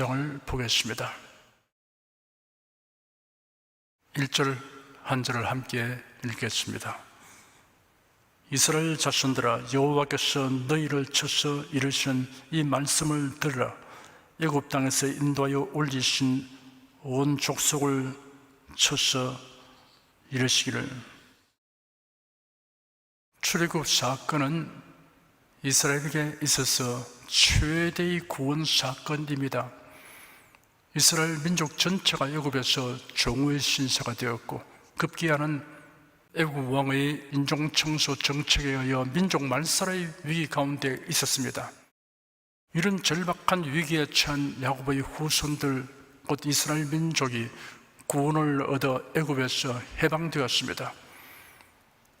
13장을 보겠습니다. 1절 한 절을 함께 읽겠습니다. 이스라엘 자손들아, 여호와께서 너희를 쳐서 이르시는 이 말씀을 들으라. 애굽 땅에서 인도하여 올리신 온 족속을 쳐서 이르시기를. 출애굽 사건은 이스라엘에게 있어서 최대의 구원 사건입니다. 이스라엘 민족 전체가 애굽에서 종우의 신세가 되었고, 급기야는 애굽 왕의 인종청소 정책에 의하여 민족 말살의 위기 가운데 있었습니다. 이런 절박한 위기에 처한 야곱의 후손들, 곧 이스라엘 민족이 구원을 얻어 애굽에서 해방되었습니다.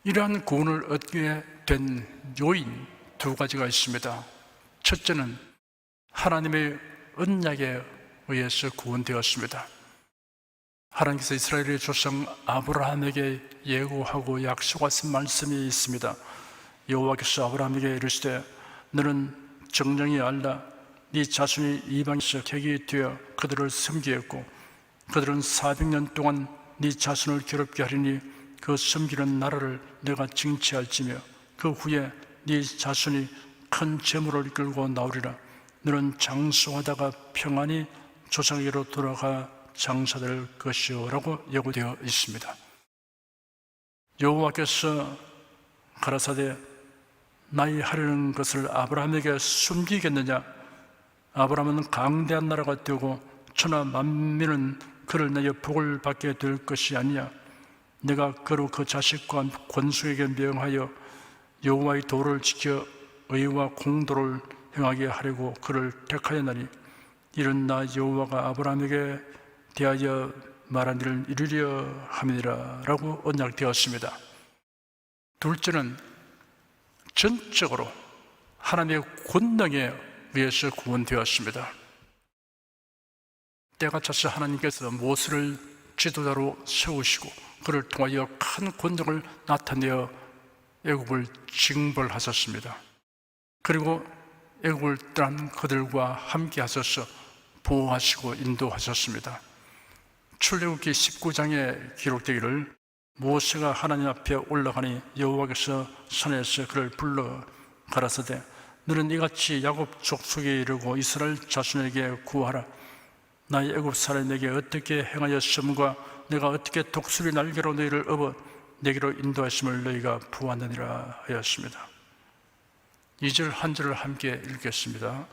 이러한 구원을 얻게 된 요인 두 가지가 있습니다. 첫째는 하나님의 언약에 의해서 구원되었습니다. 하나님께서 이스라엘의 조상 아브라함에게 예고하고 약속하신 말씀이 있습니다. 여호와께서 아브라함에게 이르시되 너는 정령이 알라. 네 자손이 이방에서 객이 되어 그들을 섬기었고 그들은 400년 동안 네 자손을 괴롭게 하리니 그 섬기는 나라를 내가 징치할지며 그 후에 네 자손이 큰 재물을 이끌고 나오리라. 너는 장수하다가 평안히 조상에게로 돌아가 장사될 것이요 라고 예고되어 있습니다. 여호와께서 가라사대 나의 하려는 것을 아브라함에게 숨기겠느냐? 아브라함은 강대한 나라가 되고 천하 만민은 그를 내어 복을 받게 될 것이 아니냐? 내가 그로 그 자식과 권수에게 명하여 여호와의 도를 지켜 의와 공도를 행하게 하려고 그를 택하였나니 이는 나 여호와가 아브라함에게 대하여 말한 일을 이루려 함이니라 라고 언약되었습니다. 둘째는 전적으로 하나님의 권능에 의해서 구원되었습니다. 때가 차서 하나님께서 모세를 지도자로 세우시고 그를 통하여 큰 권능을 나타내어 애굽을 징벌하셨습니다. 그리고 애굽을 떠난 그들과 함께 하셔서 보호하시고 인도하셨습니다. 출애굽기 19장에 기록되기를 모세가 하나님 앞에 올라가니 여호와께서 산에서 그를 불러 가라사대 너는 이같이 야곱 족속에 이르고 이스라엘 자손에게 구하라. 나의 애굽 사람에게 어떻게 행하였음과 내가 어떻게 독수리 날개로 너희를 업어 내게로 인도하심을 너희가 보았느니라 하였습니다. 2절 한 절을 함께 읽겠습니다.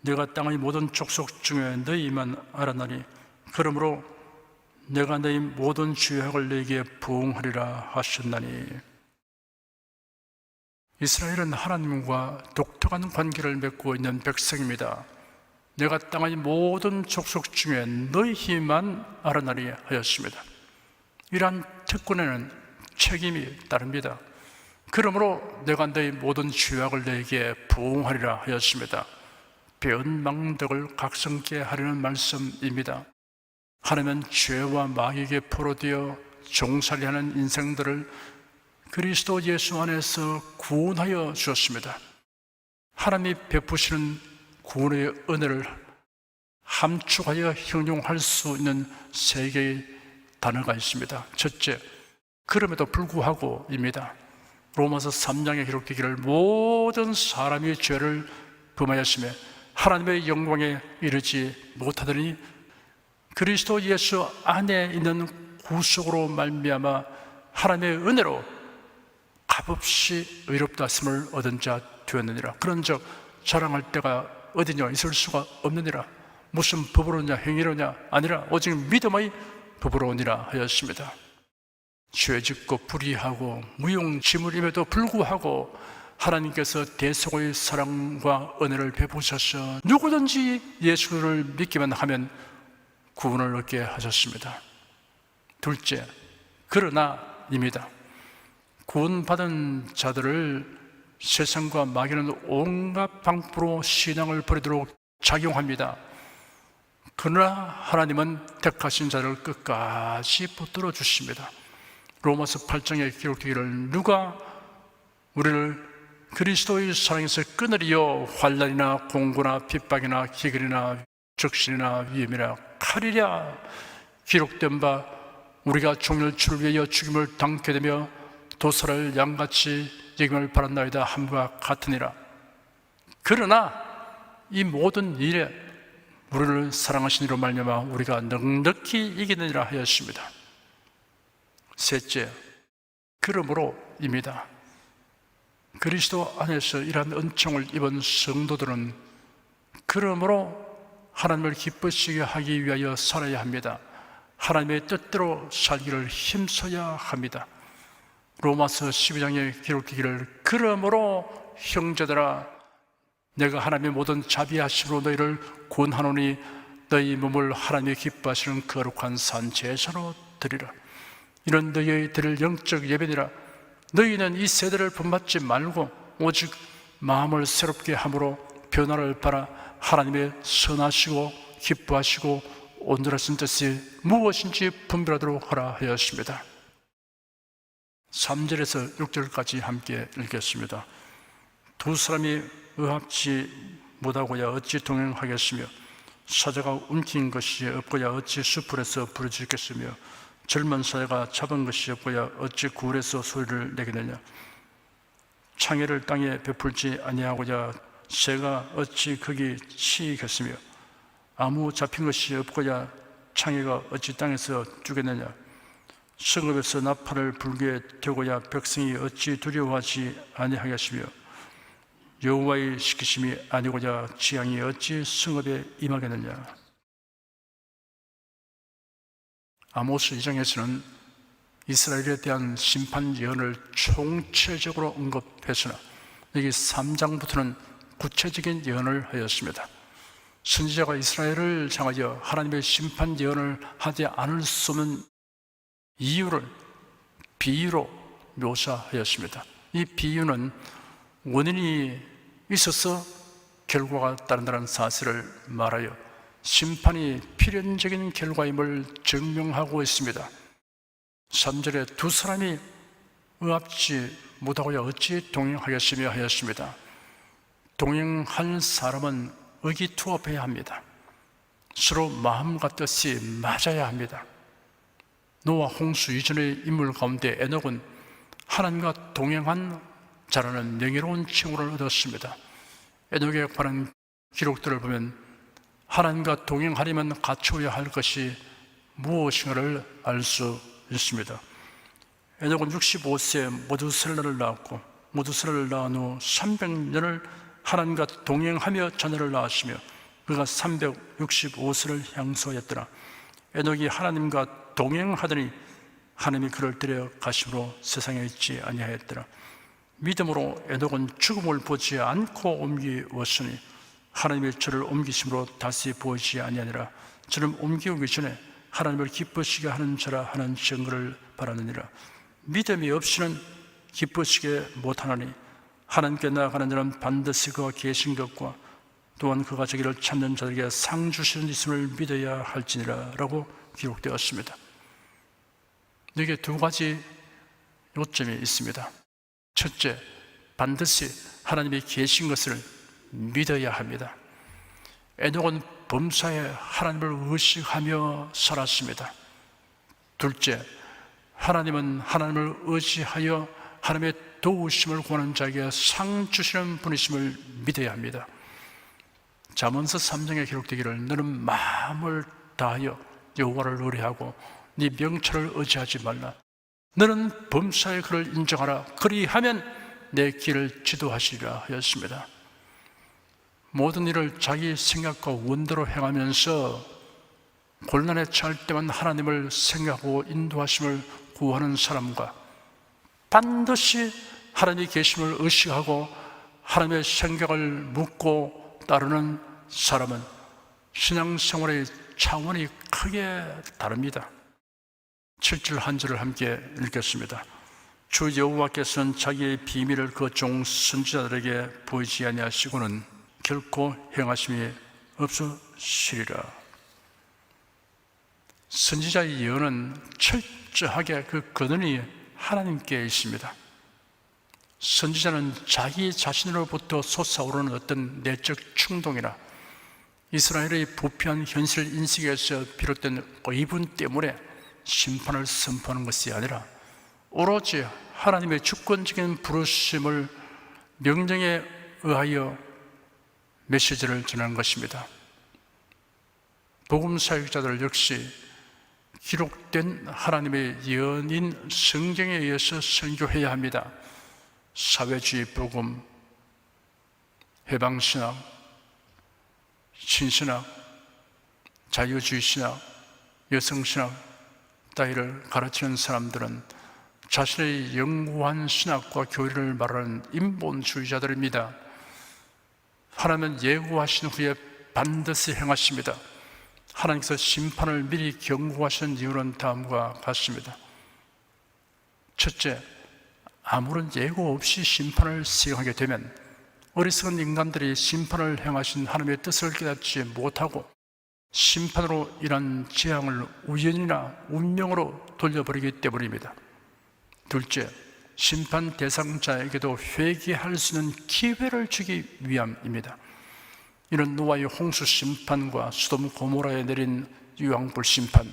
내가 땅의 모든 족속 중에 너희만 알아나니 그러므로 내가 너희 모든 죄악을 너희에게 부응하리라 하셨나니. 이스라엘은 하나님과 독특한 관계를 맺고 있는 백성입니다. 내가 땅의 모든 족속 중에 너희만 알아나리 하였습니다. 이러한 특권에는 책임이 따릅니다. 그러므로 내가 너희 모든 죄악을 너희에게 부응하리라 하였습니다. 배은망덕을 각성케 하려는 말씀입니다. 하나님은 죄와 마귀에게 포로되어 종살이하는 인생들을 그리스도 예수 안에서 구원하여 주었습니다. 하나님이 베푸시는 구원의 은혜를 함축하여 형용할 수 있는 세 개의 단어가 있습니다. 첫째, 그럼에도 불구하고입니다. 로마서 3장에 기록되기를 모든 사람이 죄를 범하였으며 하나님의 영광에 이르지 못하더니 그리스도 예수 안에 있는 구속으로 말미암아 하나님의 은혜로 값없이 의롭다 하심을 얻은 자 되었느니라. 그런즉 자랑할 때가 어디냐 있을 수가 없느니라. 무슨 법으로냐 행위로냐 아니라 오직 믿음의 법으로니라 하였습니다. 죄짓고 불의하고 무용지물임에도 불구하고 하나님께서 대속의 사랑과 은혜를 베푸셔서 누구든지 예수를 믿기만 하면 구원을 얻게 하셨습니다. 둘째, 그러나입니다. 구원받은 자들을 세상과 마귀는 온갖 방법으로 신앙을 버리도록 작용합니다. 그러나 하나님은 택하신 자를 끝까지 붙들어 주십니다. 로마서 8장에 기록되기를 누가 우리를 그리스도의 사랑에서 끊으리요? 환난이나 공고나 핍박이나 기근이나 적신이나 위험이나 칼이랴 기록된 바 우리가 종일 주를 위하여 죽임을 당케 되며 도살을 양같이 여김을 바란나이다 함과 같으니라. 그러나 이 모든 일에 우리를 사랑하신 이로 말미암아 우리가 넉넉히 이기느니라 하였습니다. 셋째, 그러므로입니다. 그리스도 안에서 이러한 은총을 입은 성도들은 그러므로 하나님을 기쁘시게 하기 위하여 살아야 합니다. 하나님의 뜻대로 살기를 힘써야 합니다. 로마서 12장에 기록되기를 그러므로 형제들아 내가 하나님의 모든 자비하심으로 너희를 권하노니 너희 몸을 하나님의 기뻐하시는 거룩한 산 제사로 드리라. 이는 너희의 드릴 영적 예배니라. 너희는 이 세대를 본받지 말고 오직 마음을 새롭게 함으로 변화를 바라 하나님의 선하시고 기뻐하시고 온전하신 뜻이 무엇인지 분별하도록 하라 하였습니다. 3절에서 6절까지 함께 읽겠습니다. 두 사람이 의합지 못하고야 어찌 동행하겠으며 사자가 움킨 것이 없고야 어찌 수풀에서 부르짖겠으며 젊은 사자가 잡은 것이 없고야 어찌 굴에서 소리를 내겠느냐. 창해를 땅에 베풀지 아니하고야 새가 어찌 거기 치이겠으며 아무 잡힌 것이 없고야 창해가 어찌 땅에서 뛰겠느냐. 성읍에서 나팔을 불게 되고야 백성이 어찌 두려워하지 아니하겠으며 여호와의 시키심이 아니고야 재앙이 어찌 성읍에 임하겠느냐. 아모스 2장에서는 이스라엘에 대한 심판 예언을 총체적으로 언급했으나 여기 3장부터는 구체적인 예언을 하였습니다. 선지자가 이스라엘을 향하여 하나님의 심판 예언을 하지 않을 수 없는 이유를 비유로 묘사하였습니다. 이 비유는 원인이 있어서 결과가 따른다는 사실을 말하여 심판이 필연적인 결과임을 증명하고 있습니다. 3절에 두 사람이 의합지 못하고야 어찌 동행하겠으며 하였습니다. 동행할 사람은 의기투합해야 합니다. 서로 마음과 뜻이 맞아야 합니다. 노아 홍수 이전의 인물 가운데 에녹은 하나님과 동행한 자라는 명예로운 칭호를 얻었습니다. 에녹에 관한 기록들을 보면 하나님과 동행하려면 갖추어야 할 것이 무엇인가를 알 수 있습니다. 에녹은 65세에 모두셀라를 낳았고 모두셀라를 낳은 후 300년을 하나님과 동행하며 자녀를 낳았으며 그가 365세를 향수하였더라. 에녹이 하나님과 동행하더니 하나님이 그를 데려가심으로 세상에 있지 아니하였더라. 믿음으로 에녹은 죽음을 보지 않고 옮기었으니 하나님의 저를 옮기심으로 다시 보이지 아니하니라. 저를 옮기기 전에 하나님을 기쁘시게 하는 자라 하는 증거를 바라느니라. 믿음이 없이는 기쁘시게 못하나니 하나님께 나아가는 자는 반드시 그가 계신 것과 또한 그가 자기를 찾는 자들에게 상 주시는 있음을 믿어야 할지니라 라고 기록되었습니다. 여기에 두 가지 요점이 있습니다. 첫째, 반드시 하나님이 계신 것을 믿어야 합니다. 에녹은 범사에 하나님을 의식하며 살았습니다. 둘째, 하나님은 하나님을 의지하여 하나님의 도우심을 구하는 자에게 상 주시는 분이심을 믿어야 합니다. 잠언서 3장에 기록되기를 너는 마음을 다하여 여호와를 의뢰하고 네 명철을 의지하지 말라. 너는 범사에 그를 인정하라. 그리하면 내 길을 지도하시리라 하였습니다. 모든 일을 자기 생각과 원대로 행하면서 곤란에 처할 때만 하나님을 생각하고 인도하심을 구하는 사람과 반드시 하나님이 계심을 의식하고 하나님의 생각을 묻고 따르는 사람은 신앙생활의 차원이 크게 다릅니다. 7절 한 절을 함께 읽겠습니다. 주 여호와께서는 자기의 비밀을 그 종 선지자들에게 보이지 아니하시고는 결코 행하심이 없으시리라. 선지자의 예언은 철저하게 그 근원이 하나님께 있습니다. 선지자는 자기 자신으로부터 솟아오르는 어떤 내적 충동이나 이스라엘의 부패한 현실 인식에서 비롯된 의분 때문에 심판을 선포하는 것이 아니라 오로지 하나님의 주권적인 부르심을 명령에 의하여 메시지를 전하는 것입니다. 복음 사역자들 역시 기록된 하나님의 예언인 성경에 의해서 선교해야 합니다. 사회주의 복음, 해방신학, 신신학, 자유주의 신학, 여성신학 따위를 가르치는 사람들은 자신의 영구한 신학과 교리를 말하는 인본주의자들입니다. 하나님은 예고하신 후에 반드시 행하십니다. 하나님께서 심판을 미리 경고하시는 이유는 다음과 같습니다. 첫째, 아무런 예고 없이 심판을 시행하게 되면 어리석은 인간들이 심판을 행하신 하나님의 뜻을 깨닫지 못하고 심판으로 인한 재앙을 우연이나 운명으로 돌려버리기 때문입니다. 둘째, 심판 대상자에게도 회개할 수 있는 기회를 주기 위함입니다. 이는 노아의 홍수 심판과 소돔 고모라에 내린 유황불 심판,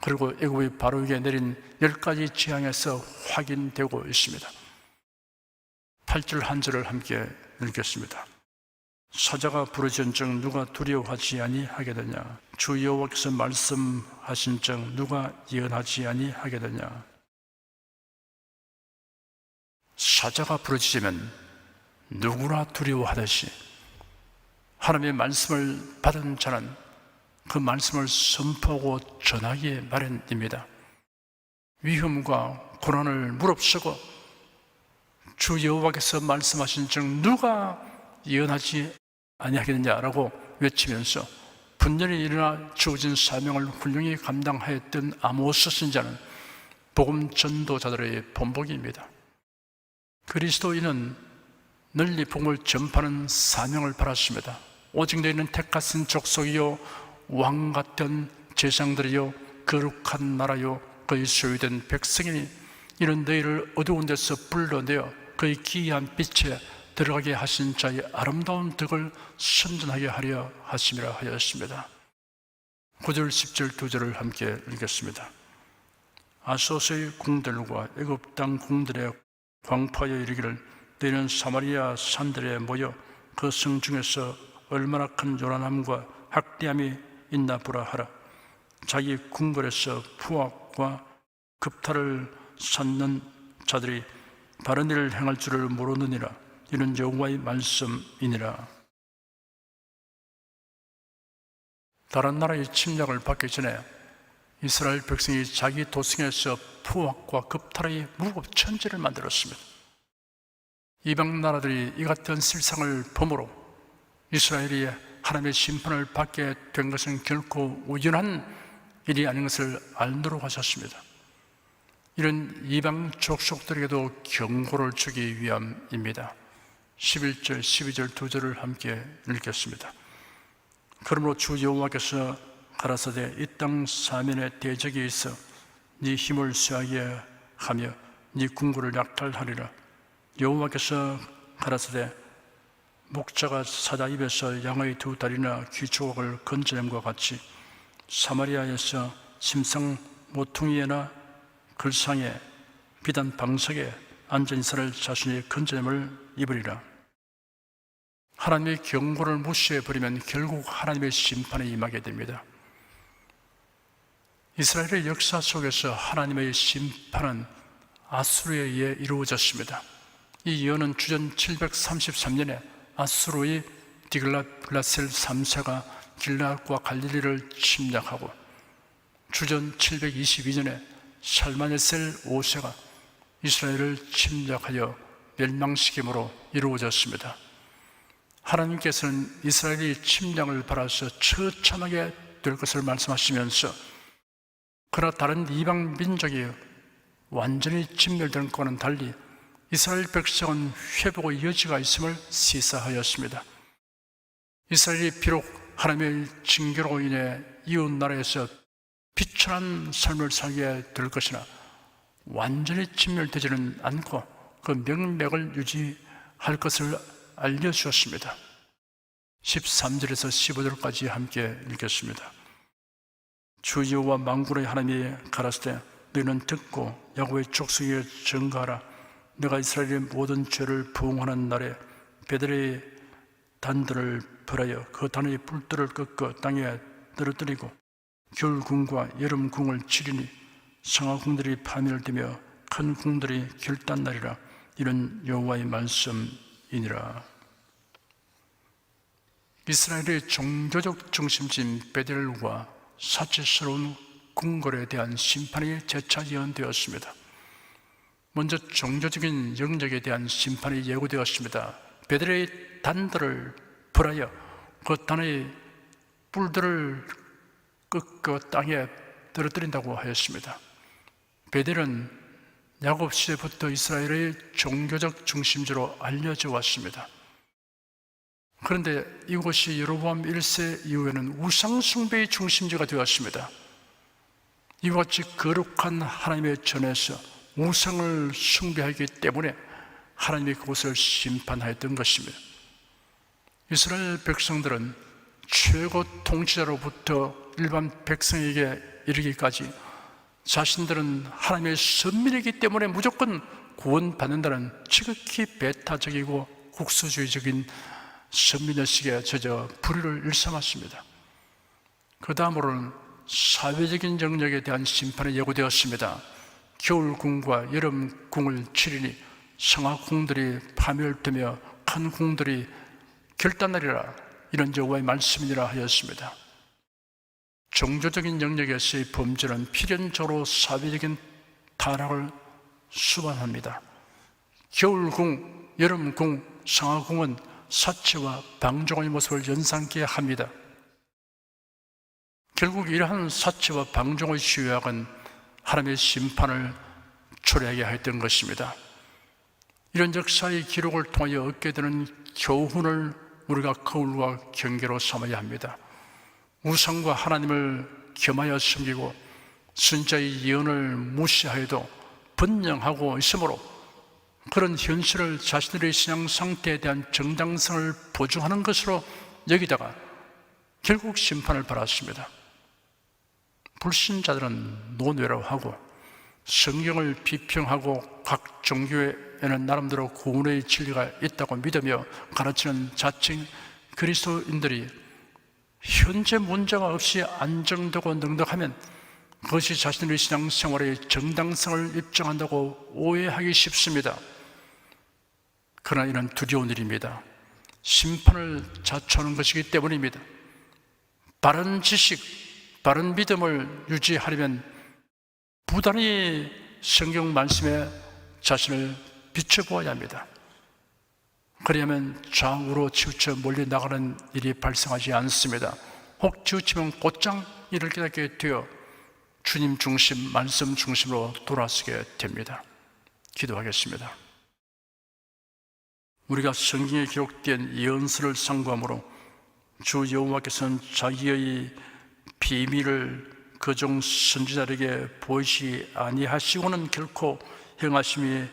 그리고 애굽의 바로에게 내린 10가지 재앙에서 확인되고 있습니다. 8절 한 절을 함께 읽겠습니다. 사자가 부르짖은즉 누가 두려워하지 아니하겠느냐? 주 여호와께서 말씀하신즉 누가 예언하지 아니하겠느냐? 사자가 부르짖으면 누구나 두려워하듯이 하나님의 말씀을 받은 자는 그 말씀을 선포하고 전하기에 마련입니다. 위험과 고난을 무릅쓰고 주 여호와께서 말씀하신즉 누가 예언하지 아니하겠느냐라고 외치면서 분연히 일어나 주어진 사명을 훌륭히 감당하였던 아모스 선지자는 복음 전도자들의 본보기입니다. 그리스도인은 널리 복음을 전파하는 사명을 받았습니다. 오직 너희는 택하신 족속이요 왕 같은 제사장들이요 거룩한 나라요 그의 소유된 백성이니 이는 너희를 어두운 데서 불러내어 그의 기이한 빛에 들어가게 하신 자의 아름다운 덕을 선전하게 하려 하심이라 하였습니다. 9절 10절 2절을 함께 읽겠습니다. 아소스의 궁들과 애굽 땅 궁들에 광포하여 이르기를 너희는 사마리아 산들에 모여 그 성 중에서 얼마나 큰 요란함과 학대함이 있나 보라 하라. 자기 궁궐에서 푸악과 급탈을 쌓는 자들이 바른 일을 행할 줄을 모르느니라. 이는 여호와의 말씀이니라. 다른 나라의 침략을 받기 전에 이스라엘 백성이 자기 도성에서 푸악과 급탈의 무법천지를 만들었습니다. 이방 나라들이 이 같은 실상을 범으로 이스라엘이 하나님의 심판을 받게 된 것은 결코 우연한 일이 아닌 것을 알도록 하셨습니다. 이런 이방 족속들에게도 경고를 주기 위함입니다. 11절, 12절 2절을 함께 읽겠습니다. 그러므로 주 여호와께서 가라사대 이 땅 사면에 대적이 있어 네 힘을 쇠하게 하며 네 궁궐을 약탈하리라. 여호와께서 가라사대 목자가 사자 입에서 양의 두 다리나 귀 조각을 건져냄과 같이 사마리아에서 심상 모퉁이에나 글상에 비단 방석에 앉은 이스라엘 자신이 건져냄을 입으리라. 하나님의 경고를 무시해버리면 결국 하나님의 심판에 임하게 됩니다. 이스라엘의 역사 속에서 하나님의 심판은 아수르에 의해 이루어졌습니다. 이 예언은 주전 733년에 아수르의 디글랏빌라셀 3세가 길앗과 갈릴리를 침략하고 주전 722년에 샬마네셀 5세가 이스라엘을 침략하여 멸망시킴으로 이루어졌습니다. 하나님께서는 이스라엘이 침략을 받아서 처참하게 될 것을 말씀하시면서 그러나 다른 이방 민족이 완전히 진멸되는 것과는 달리 이스라엘 백성은 회복의 여지가 있음을 시사하였습니다. 이스라엘이 비록 하나님의 징계로 인해 이웃 나라에서 비천한 삶을 살게 될 것이나 완전히 진멸되지는 않고 그 명맥을 유지할 것을 알려주었습니다. 13절에서 15절까지 함께 읽겠습니다. 주 여호와 만군의 하나님이 가라사대 너희는 듣고 야곱의 족속에게 증거하라. 내가 이스라엘의 모든 죄를 부응하는 날에 베델의 단들을 벌하여 그 단의 뿔들을 꺾어 땅에 떨어뜨리고 겨울 궁과 여름 궁을 치리니 성하 궁들이 파멸되며 큰 궁들이 결단나리라. 이런 여호와의 말씀이니라. 이스라엘의 종교적 중심지인 베델과 사치스러운 궁궐에 대한 심판이 재차 예언되었습니다. 먼저 종교적인 영역에 대한 심판이 예고되었습니다. 베델의 단들을 벌하여 그 단의 뿔들을 꺾어 땅에 떨어뜨린다고 하였습니다. 베델은 야곱 시대부터 이스라엘의 종교적 중심지로 알려져 왔습니다. 그런데 이곳이 여로보암 1세 이후에는 우상 숭배의 중심지가 되었습니다. 이와 같이 거룩한 하나님의 전에서 우상을 숭배하기 때문에 하나님이 그곳을 심판하였던 것입니다. 이스라엘 백성들은 최고 통치자로부터 일반 백성에게 이르기까지 자신들은 하나님의 선민이기 때문에 무조건 구원받는다는 지극히 배타적이고 국수주의적인 선민의식에 젖어 불의를 일삼았습니다. 그 다음으로는 사회적인 영역에 대한 심판이 예고되었습니다. 겨울궁과 여름궁을 치리니 성하궁들이 파멸되며 큰 궁들이 결단하리라. 이런 여호와의 말씀이니라 하였습니다. 종교적인 영역에서의 범죄는 필연적으로 사회적인 타락을 수반합니다. 겨울궁, 여름궁, 성하궁은 사치와 방종의 모습을 연상케 합니다. 결국 이러한 사치와 방종의 죄악은 하나님의 심판을 초래하게 했던 것입니다. 이런 역사의 기록을 통하여 얻게 되는 교훈을 우리가 거울과 경계로 삼아야 합니다. 우상과 하나님을 겸하여 숨기고 선자의 예언을 무시하여도 번영하고 있으므로 그런 현실을 자신들의 신앙 상태에 대한 정당성을 보증하는 것으로 여기다가 결국 심판을 받았습니다. 불신자들은 논외로하고 성경을 비평하고 각 종교에는 나름대로 구원의 진리가 있다고 믿으며 가르치는 자칭 그리스도인들이 현재 문제가 없이 안정되고 넉넉하면 그것이 자신의 신앙생활의 정당성을 입증한다고 오해하기 쉽습니다. 그러나 이는 두려운 일입니다. 심판을 자초하는 것이기 때문입니다. 바른 지식, 바른 믿음을 유지하려면 부단히 성경 말씀에 자신을 비춰보아야 합니다. 그래야만 좌우로 치우쳐 멀리 나가는 일이 발생하지 않습니다. 혹 치우치면 곧장 이를 깨닫게 되어 주님 중심, 말씀 중심으로 돌아서게 됩니다. 기도하겠습니다. 우리가 성경에 기록된 예언서를 상고함으로 주 여호와께서는 자기의 비밀을 그종 선지자들에게 보이지 아니하시고는 결코 행하심이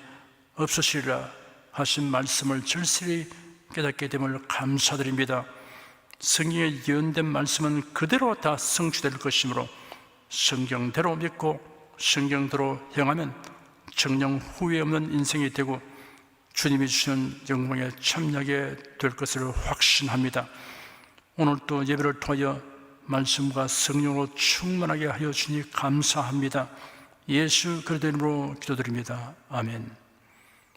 없으시리라 하신 말씀을 절실히 깨닫게 됨을 감사드립니다. 성경에 예언된 말씀은 그대로 다 성취될 것이므로 성경대로 믿고 성경대로 행하면 정령 후회 없는 인생이 되고 주님이 주시는 영광에 참여하게 될 것을 확신합니다. 오늘도 예배를 통하여 말씀과 성령으로 충만하게 하여 주니 감사합니다. 예수 그리스도 이름으로 기도드립니다. 아멘.